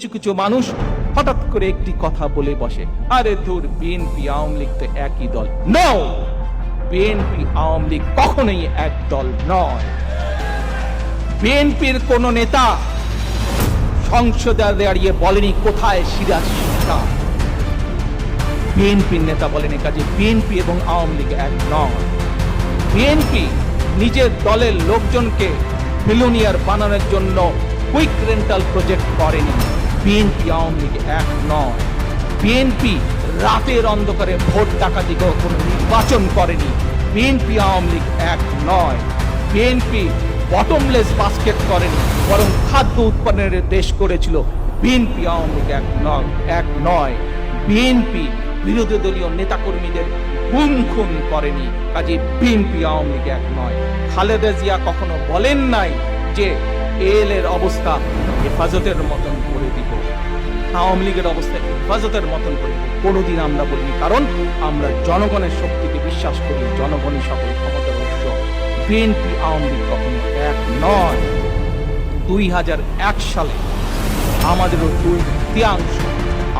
কিছু কিছু মানুষ হঠাৎ করে একটি কথা বলে বসে, আরে ধুর, বিএনপি আওয়ামী লীগ তো একই দল। নো, বিএনপি আওয়ামী লীগ কখনোই এক দল নয়। বিএনপির কোন নেতা সংসদে দাঁড়িয়ে বলেনি কোথায় সিরাজ শিকদার। বিএনপির নেতা বলেনি, কাজে বিএনপি এবং আওয়ামী লীগ এক নয়। বিএনপি নিজের দলের লোকজনকে মিলিয়নিয়ার বানানোর জন্য কুইক রেন্টাল প্রজেক্ট করেনি। বিএনপি আওয়ামী লীগ এক নয়। বিএনপি রাতের অন্ধকারে ভোট ডাকাতি কোনো নির্বাচন করেনি। বিএনপি আওয়ামী লীগ এক নয়। বিএনপি বটমলেস বাস্কেট করেনি, বরং খাদ্য উৎপাদনের দেশ করেছিল। বিএনপি আওয়ামী লীগ এক নয়। বিএনপি বিরোধী দলীয় নেতাকর্মীদের গুম খুন করেনি, কাজে বিএনপি আওয়ামী লীগ এক নয়। খালেদা জিয়া কখনো বলেন নাই যে এর অবস্থা হেফাজতের মতন করে দিব, আওয়ামী লীগের অবস্থা হেফাজতের মতন করে দিব, কোনোদিন আমরা বলিনি। কারণ আমরা জনগণের শক্তিকে বিশ্বাস করি, জনগণই সকল ক্ষমতার উৎস। বিএনপি আওয়ামী লীগ কখনো এক নয়। 2001 সালে আমাদেরও 2/3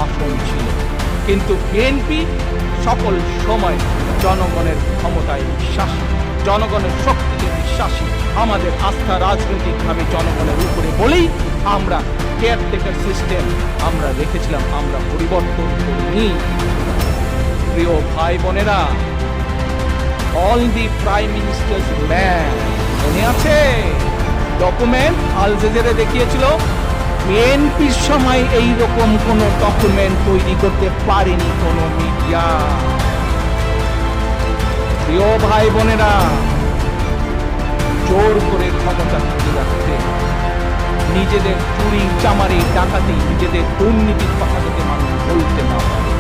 আসন ছিল, কিন্তু বিএনপি সকল সময় জনগণের ক্ষমতায় বিশ্বাসী, জনগণের শক্তিতে বিশ্বাসী। আমাদের আস্থা রাজনৈতিকভাবে জনগণের উপরে বলেই আমরা কেয়ারটেকার সিস্টেম আমরা রেখেছিলাম, আমরা পরিবর্তন করিনি। প্রিয় ভাই বোনেরা, all the prime ministers land মনে আছে? ডকুমেন্ট আল জাজিরা দেখিয়েছিল। বিএনপির সময় এইরকম কোন ডকুমেন্ট তৈরি করতে পারেনি কোন মিডিয়া। প্রিয় ভাই বোনেরা, জোর করে ক্ষমতা ধরে রাখতে, নিজেদের চুরি চামারি ডাকাতি, নিজেদের দুর্নীতির কথা যাতে মানুষ বলতে না পারে,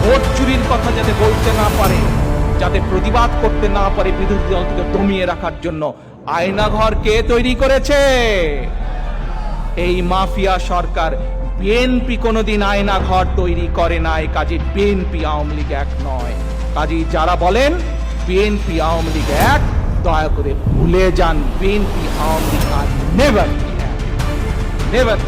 ভোট চুরির কথা যাতে বলতে না পারে, যাতে প্রতিবাদ করতে না পারে, বিরোধী দলকে দমিয়ে রাখার জন্য আয়নাঘর কে তৈরি করেছে? এই মাফিয়া সরকার। বিএনপি কোনোদিন আয়নাঘর তৈরি করে নাই, কাজে বিএনপি আওয়ামী লীগ এক নয়। কাজে যারা বলেন বিএনপি আওয়ামী লীগ এক, দয়া করে ভুলে যান, বিএনপি আওয়ামী লীগ আর নেভার নেভার